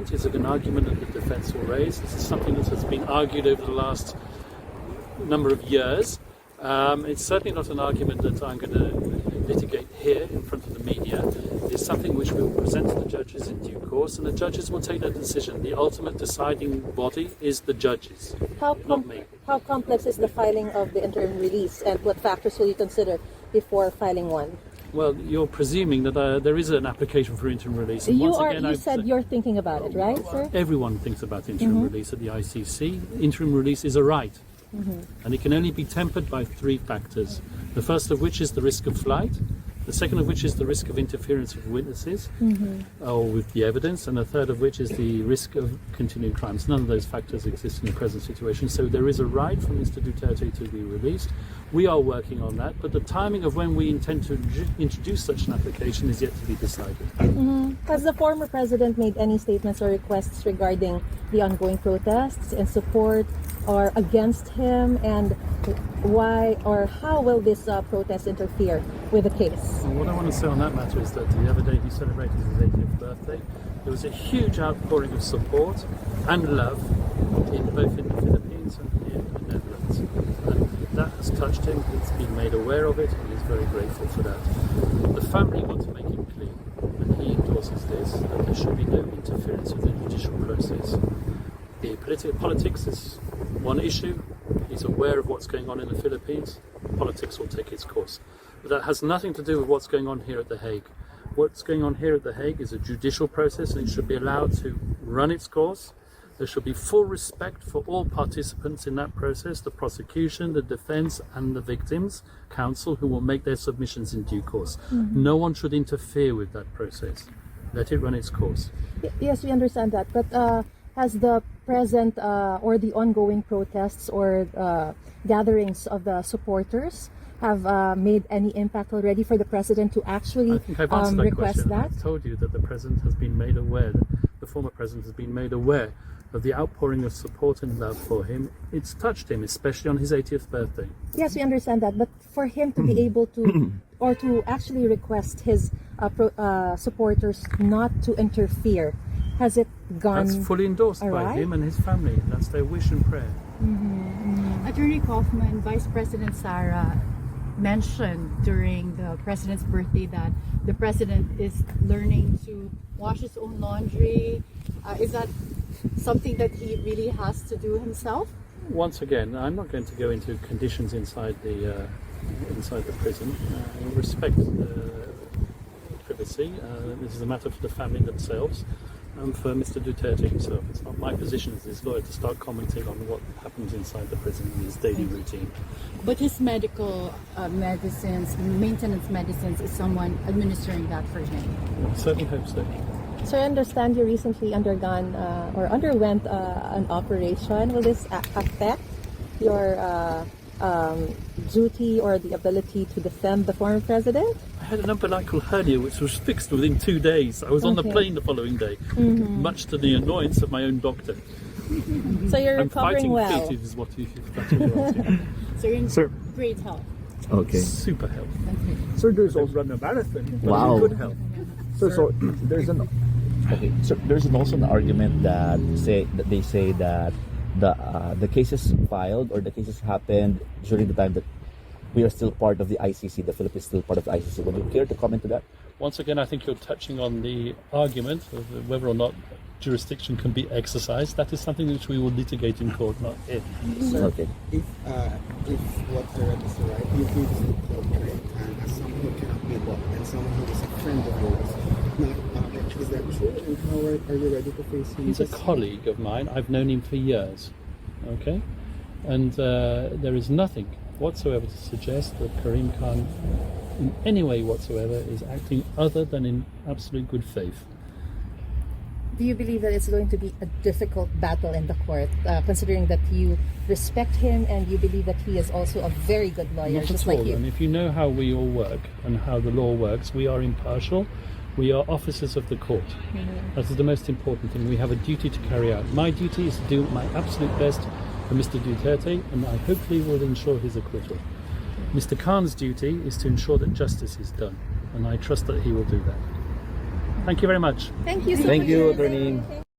It's an argument that the defence will raise. This is something that has been argued over the last number of years. It's certainly not an argument that I'm going to litigate here in front of the media. It's something which we will present to the judges in due course, and the judges will take their decision. The ultimate deciding body is the judges, not me. How complex is the filing of the interim release, and what factors will you consider before filing one? Well, you're presuming that there is an application for interim release. And You said you're thinking about it, right, sir? Everyone thinks about interim release at the ICC. Interim release is a right. And it can only be tempered by three factors. The first of which is the risk of flight. The second of which is the risk of interference with witnesses or with the evidence, and the third of which is the risk of continuing crimes. None of those factors exist in the present situation, so there is a right for Mr. Duterte to be released. We are working on that, but the timing of when we intend to introduce such an application is yet to be decided. Has the former president made any statements or requests regarding the ongoing protests in support or against him, and why or how will this protest interfere with the case? Well, what I want to say on that matter is that the other day he celebrated his 80th birthday. There was a huge outpouring of support and love both in the Philippines and here in the Netherlands. And that has touched him, he's been made aware of it, and he's very grateful for that. The family want to make it clear, and he endorses this, that there should be no interference with the judicial process. The politics is one issue. He's aware of what's going on in the Philippines. Politics will take its course. But that has nothing to do with what's going on here at The Hague. What's going on here at The Hague is a judicial process, and it should be allowed to run its course. There should be full respect for all participants in that process, the prosecution, the defence and the victims' counsel, who will make their submissions in due course. No one should interfere with that process. Let it run its course. Yes, we understand that, but has the present or the ongoing protests or gatherings of the supporters have made any impact already for the president to actually I think I've answered that request question. that? I've told you that the president has been made aware, that the former president has been made aware of the outpouring of support and love for him. It's touched him, especially on his 80th birthday. Yes, we understand that, but for him to be able to or to actually request his supporters not to interfere, has it gone? That's fully endorsed by him and his family. That's their wish and prayer. Attorney Kaufman, Vice President Sara mentioned during the president's birthday that the president is learning to wash his own laundry. Is that something that he really has to do himself? Once again, I'm not going to go into conditions inside the prison. I respect privacy. This is a matter for the family themselves and for Mr. Duterte himself. It's not my position as his lawyer to start commenting on what happens inside the prison in his daily routine. But his medical medicines, maintenance medicines, is someone administering that for him? I certainly hope so. So I understand you recently underwent an operation. Will this affect your duty or the ability to defend the former president? I had an umbilical hernia which was fixed within 2 days. I was on the plane the following day, much to the annoyance of my own doctor. So you're I'm recovering fighting well. fit is what that's what you're asking. So you're in great health. Okay. Super health. Sir, there's Don't also run a marathon, but Wow. in good health. so there's also an argument that they say that the cases filed or the cases happened during the time that we are still part of the ICC. The Philippines is still part of the ICC. Would you care to comment to that? Once again, I think you're touching on the argument of whether or not jurisdiction can be exercised. That is something which we will litigate in court, not here. Okay. If what I read is right, you previously called Karim Khan as someone who cannot be bought and someone who is a friend of yours. Now, is that true? And how are you ready to face him? He's a colleague of mine. I've known him for years. Okay? And there is nothing whatsoever to suggest that Karim Khan in any way whatsoever is acting other than in absolute good faith. Do you believe that it's going to be a difficult battle in the court, considering that you respect him and you believe that he is also a very good lawyer, Not just at all. like you? And if you know how we all work and how the law works, we are impartial. We are officers of the court. That is the most important thing. We have a duty to carry out. My duty is to do my absolute best for Mr. Duterte, and I hopefully will ensure his acquittal. Mr. Khan's duty is to ensure that justice is done, and I trust that he will do that. Thank you very much. Thank you so much. Thank you, Attorney.